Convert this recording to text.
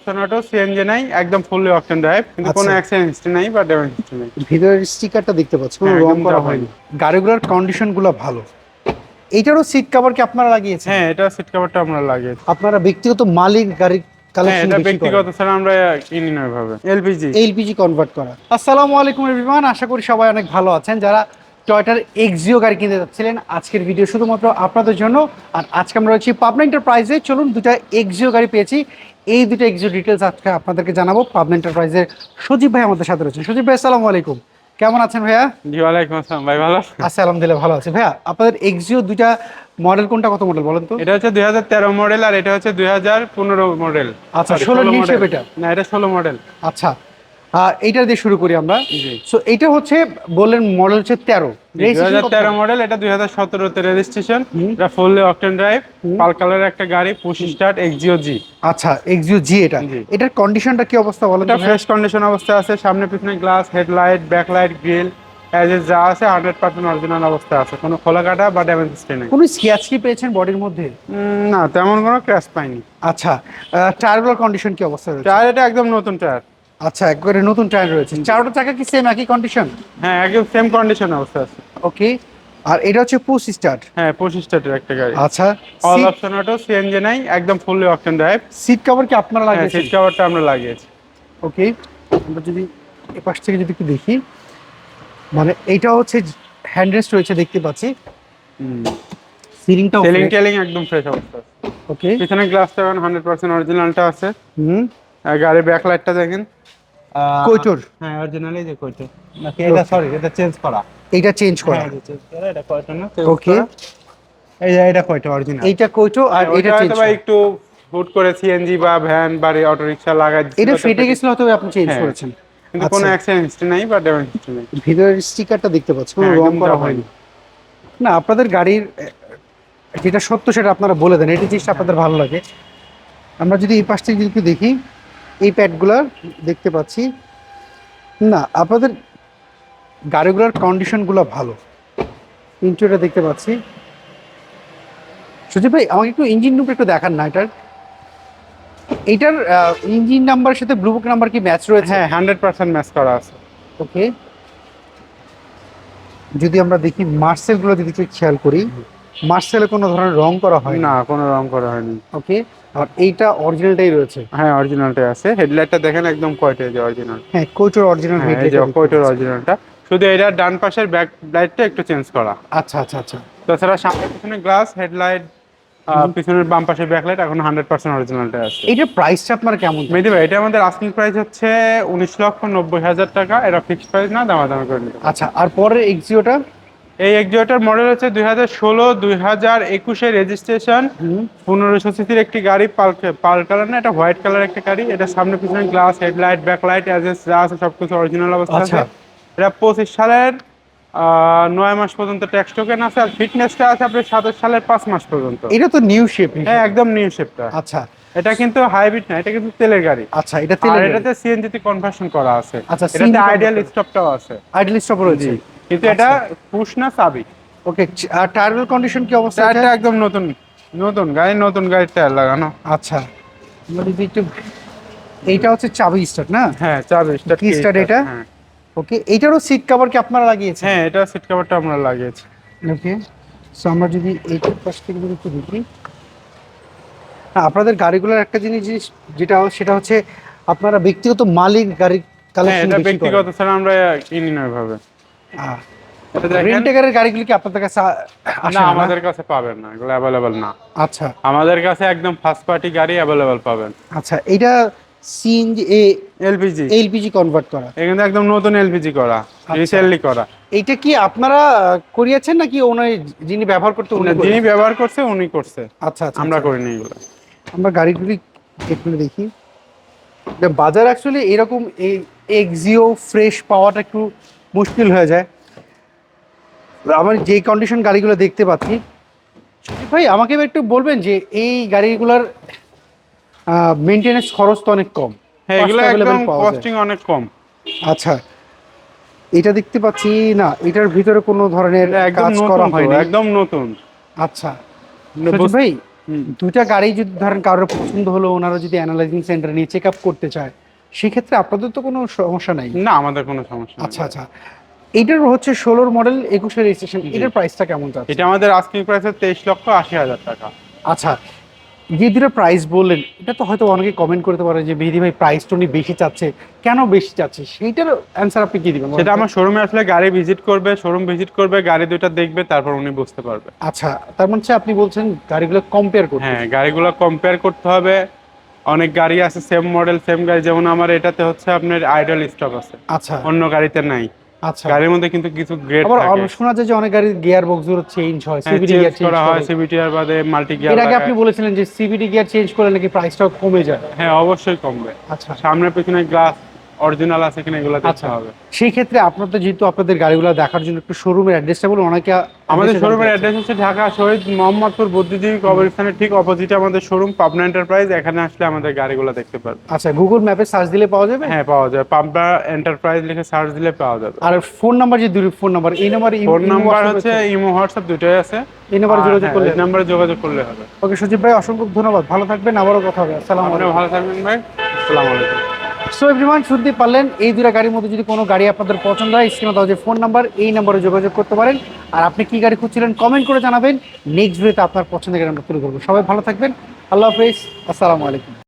Option auto, CNG নাই, একদম fully octane drive, কিন্তু কোনো আচ্ছা, অ্যাক্সিডেন্ট হিস্ট্রি নাই বা ড্যামেজ হিস্ট্রি নাই। ভিতরের স্টিকারটা দেখতে পাচ্ছি, কোনো হ্যাঁ, রং একদম করা জাপানি। হয়নি। গাড়িগুলোর কন্ডিশনগুলো ভালো। এইটারও সিট কভার কি আপনারা লাগিয়েছেন? হ্যাঁ, এটা সিট কভারটা আমরা লাগিয়েছি। আপনারা ব্যক্তিগত মালিক গাড়ির হ্যাঁ, কালেকশন এটা বেশি করেন। ব্যক্তিগত ছাড়া আমরা কিনি না এভাবে। এলপিজি। এলপিজি কনভার্ট করা। আসসালামু আলাইকুম এভরিওয়ান, আশা করি সবাই অনেক ভালো আছেন। যারা টয়োটার এক্সিও গাড়ি কিনতে যাচ্ছিলেন, আজকের ভিডিও শুধুমাত্র আপনাদের জন্য। আর আজকে আমরা রয়েছি পাবনা এন্টারপ্রাইজে। চলুন, দুটা এক্সিও গাড়ি পেয়েছি, এই দুটো এক্সিও ডিটেলস আজকে আপনাদেরকে জানাবো। পাবনা এন্টারপ্রাইজের সজীব ভাই আমাদের সাথে রয়েছেন। সজীব ভাই, আসসালামু আলাইকুম, কেমন আছেন ভাইয়া? জি, ওয়ালাইকুম আসসালাম ভাই, ভালো আছেন? আচ্ছা, আলহামদুলিল্লাহ ভালো আছে। ভাইয়া, আপনাদের এক্সিও দুইটা মডেল কোনটা, কত মডেল বলেন তো? এটা হচ্ছে 2013 মডেল, আর এটা হচ্ছে 2015 মডেল। আচ্ছা, সরি, 16 16 নিউ শেপ মডেল। এটা। না, এটা 16 মডেল। আচ্ছা, এইটা দিয়ে শুরু করি আমরা। জি সো এইটা হচ্ছে, বললেন মডেল হচ্ছে 13, জি, রেজিস্ট্রেশন কত 2013 সালে? মডেল, এটা 2017-তে রেজিস্ট্রেশন। হুম এটা ফুললি অকটেন ড্রাইভ, হুম পাল কালারের একটা গাড়ি, পুশ স্টার্ট এক্সিও জি। আচ্ছা, এক্সিও জি এটা। জি, এটার কন্ডিশনটা কি অবস্থা বলেন এটা তো ভাইয়া? ফ্রেশ কন্ডিশন অবস্থায় আছে। সামনে পিছনে glass, headlight, backlight, grill as a যা আছে 100% অরিজিনাল অবস্থায় আছে, কোনো খোলা কাটা বা ড্যামেজ হিস্ট্রি নেই। কোনো স্ক্র্যাচ কি পেয়েছেন বডির মধ্যে? না, তেমন কোনো ক্র্যাশ পাইনি। আচ্ছা, টায়ারগুলোর কন্ডিশন কি অবস্থা রয়েছে? টায়ার এটা একদম নতুন টায়ার। আচ্ছা, একবারে নতুন টায়ার রয়েছে। জি, চারটা চাকা কি সেম একই কন্ডিশন? হ্যাঁ, একদম সেম কন্ডিশন অবস্থা আছে। ওকে। আর এটা হচ্ছে পুশ স্টার্ট। হ্যাঁ, 25 স্টার্টের একটা গাড়ি। আচ্ছা, all seat option auto, CNG নাই, একদম fully octane drive. Seat cover কি আপনারা হ্যাঁ, লাগিয়েছেন? সিট কভারটা আমরা লাগিয়েছি। ওকে। আমরা যদি এপাশ থেকে যদি একটু দেখি, মানে এইটা হচ্ছে হ্যান্ড রেস্ট রয়েছে দেখতে পাচ্ছি, সিলিংটাও সেলিং ফ্রেশ। টেলিং একদম ফ্রেশ অবস্থা আছে। ওকে। পিছনে গ্লাসটা 100% অরিজিনালটা আছে। হুম আর গাড়ির ব্যাকলাইটটা দেখেন। কৈটোর। হ্যাঁ, অরিজিনালি যে কইটা নাকি এটা, সরি, এটা চেঞ্জ করা। এইটা চেঞ্জ হ্যাঁ, করা। এটা চেঞ্জ করা, এটা কয়টা না চেঞ্জ ওকে। করা। এই যে এটা কয়টা অরিজিনাল। এইটা কৈটো আর হ্যাঁ, এটা ওইটা চেঞ্জ হয়তো বা করা। একটু হুট করে সিএনজি বা ভ্যান বা অটো রিক্সা লাগাই দিছিল এটা তো ফেটে ফেটে। গেছিল, তবে আপনি চেঞ্জ হ্যাঁ, করেছেন। কিন্তু কোনো আচ্ছা, অ্যাক্সিডেন্ট হিস্ট্রি নাই বা ড্যামেজ হিস্ট্রি নেই। ভিতরের স্টিকারটা দেখতে পাচ্ছি, কোনো হ্যাঁ, রং একদম করা জাপানি। হয়নি। না, আপনাদের গাড়ির যেটা সত্য সেটা আপনারা বলে দেন, এটি জিনিসটা হ্যাঁ, আপনাদের ভালো লাগে। আমরা যদি এই পাশ থেকে যদি একটু দেখি, এই প্যাডগুলো দেখতে পাচ্ছি। না, আপনাদের গাড়িগুলোর কন্ডিশনগুলো ভালো, ইন্টেরিয়রটা দেখতে পাচ্ছি। সুজিত ভাই, আমাকে একটু ইঞ্জিন রুমটা একটু দেখান না এটার। এইটার ইঞ্জিন নাম্বারের সাথে ব্লু বুক নাম্বার কি ম্যাচ রয়েছে? হ্যাঁ, 100% ম্যাচ করা আছে। ওকে। যদি আমরা দেখি মার্সেল গুলো যদি একটু খেয়াল করি, মার্সেলে কোনো ধরনের রং করা হয় না। না, কোনো রং করা হয়নি। ওকে। আর এইটা অরিজিনালটাই রয়েছে। হ্যাঁ, অরিজিনালটাই আছে। হেডলাইটটা দেখেন একদম কয়টা, যে অরিজিনাল। হ্যাঁ, কোচের অরিজিনাল হ্যাঁ, এই যে হেডলাইটটা দেখতে কয়টার পাচ্ছি। অরিজিনালটা। শুধু এটার ডান পাশের ব্যাক লাইটটা একটু চেঞ্জ করা। আচ্ছা আচ্ছা আচ্ছা। তাছাড়া সামনে পিছনে গ্লাস, হেডলাইট, হুম। পিছনের বাম পাশের ব্যাকলাইট এখন 100% অরিজিনালটা আছে। এইটার প্রাইসটা আপনার কেমন মেহেদী থাকছে? ভাই, এটা আমাদের আস্কিং প্রাইস হচ্ছে 19,90,000 টাকা। এটা ফিক্সড প্রাইস না, দামাদামি করে নিতে পারবেন। আচ্ছা, আর পরের এক্সিওটা? এই এক্সিওটার মডেল হচ্ছে 2016, 2021-এর রেজিস্ট্রেশন। হুম 1500 সিসির একটি গাড়ি, পাল পাল কালার না, এটা হোয়াইট কালার একটা গাড়ি। এটা সামনে পিছনে গ্লাস, হেডলাইট, ব্যাকলাইট যা আছে সবকিছু অরিজিনাল অবস্থা আচ্ছা। আছে। এটা 25 সালের 9 মাস পর্যন্ত ট্যাক্স টোকেন আছে, আর ফিটনেসটা আছে আপনার 27 সালের 5 মাস পর্যন্ত। এটা তো নিউ শেপ হ্যাঁ, হিসেবে। একদম নিউ শেপটা। আচ্ছা এটা কিন্তু হাইব্রিড না, এটা কিন্তু তেলের গাড়ি। আচ্ছা, এটা আর তেলের গাড়ি। এটাতে সিএনজি তে কনভার্সন করা আছে। আচ্ছা, এটাতে সিএনজি আইডিয়াল কনভার্টার, স্টপটাও আছে। আইডল স্টপ জি, রয়েছে। কিন্তু এটা আচ্ছা। পুশ না, চাবি। ওকে। আর টায়ারের কন্ডিশন কি অবস্থা এটা? টায়ারটা একদম নতুন। নতুন গাড়ি, নতুন গাড়ির টায়ার লাগানো। আচ্ছা, আমরা যদি একটু, এইটা হচ্ছে চাবি স্টার্ট না? হ্যাঁ, চাবি স্টার্ট, কি কি স্টার্ট স্টার্ট, এটা? হ্যাঁ। ওকে। এইটারও সিট কভার কি আপনারা লাগিয়েছেন? হ্যাঁ, এটা সিট কভারটা আমরা লাগিয়েছি। ওকে। সো আমরা যদি এইটার পাশ থেকে যদি একটু দেখি, হ্যাঁ, আপনাদের গাড়িগুলোর একটা জিনিস জিনিস যেটা সেটা হচ্ছে, আপনারা ব্যক্তিগত মালিক গাড়ির হ্যাঁ, কালেকশন এটা বেশি করেন। ব্যক্তিগত ছাড়া আমরা কিনি না এভাবে। এটা দেখেন। রেন্টেকারের গাড়িগুলো কি আপনাদের কাছে আসে না, না? না? আমাদের কাছে পাবেন না, এগুলো অ্যাভেলেবল না। আচ্ছা আমাদের কাছে একদম ফার্স্ট পার্টি গাড়ি অ্যাভেলেবল পাবেন। আচ্ছা। এইটা সিএনজি এলপিজি। এলপিজি কনভার্ট করা। এখানে একদম নতুন এলপিজি করা, আচ্ছা, রিসেন্টলি করা। এইটা কি আপনারা করিয়েছেন নাকি ওনার যিনি ব্যবহার করতে উনি না, যিনি করেছেন? ব্যবহার করছে উনি করছে। আচ্ছা আচ্ছা আমরা আচ্ছা। করিনি এগুলো। আমরা গাড়িগুলি একটু দেখি। বাজার অ্যাকচুয়ালি এরকম এই এক্সিও ফ্রেশ পাওয়াটা একটু মুশকিল হয়ে যায়। আমার যেই কন্ডিশন গাড়িগুলো দেখতে পাচ্ছি, সুজিত ভাই আমাকে এবার একটু বলবেন যে এই গাড়িগুলোর মেনটেনেন্স খরচ তো অনেক কম, হ্যাঁ, কস্ট এগুলো অ্যাভেলেবেল একদম পাওয়া যায়। কস্টিং অনেক কম। আচ্ছা, এটা দেখতে পাচ্ছি না, এটার ভিতরে কোনো ধরনের এটা একদম কাজ করা নতুন, তো হয়নি। একদম নতুন। আচ্ছা, সজীব ভাই, দুইটা গাড়ি যদি ধরেন কারোর পছন্দ হলো, ওনারা যদি অ্যানালাইজিং সেন্টারে নিয়ে চেক আপ করতে চায়, সেক্ষেত্রে আপনাদের তো কোনো সমস্যা নাই? না, আমাদের কোনো সমস্যা নেই। আচ্ছা আচ্ছা, এইটার হচ্ছে 16 মডেল 21 রেজিস্ট্রেশন, জি। এটার প্রাইসটা কেমন যাচ্ছে? এটা আমাদের আস্কিং প্রাইস 23,80,000 টাকা। আচ্ছা, যে দুটো প্রাইস বললেন, এটা তো হয়তো অনেকে কমেন্ট করতে পারে যে মেহেদী ভাই প্রাইসটা উনি বেশি চাচ্ছে, কেন বেশি চাচ্ছে, সেইটার অ্যান্সার আপনি কি দিবেন? সেটা আমার শোরুমে আসলে গাড়ি ভিজিট করবে, শোরুম ভিজিট করবে, গাড়ি দুইটা দেখবে, তারপর উনি বুঝতে পারবে। আচ্ছা, তার মানে হচ্ছে আপনি বলছেন গাড়িগুলো কম্পেয়ার করতে। হ্যাঁ, গাড়িগুলো কম্পেয়ার করতে হবে। অনেক গাড়ি আছে সেম মডেল সেম গাড়ি, যেমন আমার এটাতে হচ্ছে আপনার আইডল স্টক আছে, আচ্ছা অন্য গাড়িতে নাই। আচ্ছা, গাড়ির মধ্যে কিন্তু কিছু গ্রেড আবার থাকে। শোনা যায় যে অনেক গাড়ির গিয়ার বক্স গুলো চেঞ্জ হয়, হ্যাঁ, সিভিটি চেঞ্জ গিয়ার চেঞ্জ করা হয়, করে। সিবিটি আর বাদে মাল্টি গিয়ার এর আগে আপনি লাগায়। বলেছিলেন যে সিভিটি গিয়ার চেঞ্জ করলে নাকি প্রাইসটাও কমে যায়। হ্যাঁ, অবশ্যই কমবে। আচ্ছা সামনে পিছনে গ্লাস অরিজিনাল আছে কিনা এগুলো দেখতে আচ্ছা, হবে। সেই ক্ষেত্রে আপনার তো যেহেতু আপনাদের গাড়িগুলো দেখার জন্য একটু শোরুমের অ্যাড্রেসটা বলুন, অনেকে আমাদের address-টা জানতে শোরুমের চাচ্ছে। অ্যাড্রেস হচ্ছে ঢাকা শহীদ মোহাম্মদপুর বুদ্ধিজীবী কবরস্থানের ঠিক অপোজিটে আমাদের শোরুম, পাবনা এন্টারপ্রাইজ। এখানে আসলে আমাদের গাড়িগুলো দেখতে পারবে। আচ্ছা, গুগল ম্যাপে সার্চ দিলে পাওয়া যাবে? হ্যাঁ, পাওয়া যাবে, পাবনা এন্টারপ্রাইজ লিখে সার্চ দিলে পাওয়া যাবে। আর ফোন নাম্বার, যে দুই ফোন নাম্বার, এই নাম্বারে ফোন নাম্বার হচ্ছে ইমো হোয়াটসঅ্যাপ দুটোই আছে। এই নাম্বারে আর যোগাযোগ হ্যাঁ, করলে? এই নাম্বারে যোগাযোগ করলে হবে। ওকে সজীব ভাই, অসংখ্য ধন্যবাদ, ভালো থাকবেন, আবারও কথা হবে। আসসালামু আপনিও আলাইকুম। ভালো থাকবেন ভাই। আসসালামু আলাইকুম। সো এভরিওয়ান, শুনতে পারলেন, এই দুটো গাড়ির মধ্যে যদি কোনো গাড়ি আপনাদের পছন্দ হয়, স্ক্রিনে দেওয়া যে ফোন নাম্বার, এই নাম্বারে যোগাযোগ করতে পারেন। আর আপনি কি গাড়ি খুঁজছিলেন কমেন্ট করে জানাবেন, নেক্সট ভিডিওতে আপনার পছন্দের গাড়ি আমরা তুলে ধরবো। সবাই ভালো থাকবেন, আল্লাহ হাফেজ, আসসালামু আলাইকুম।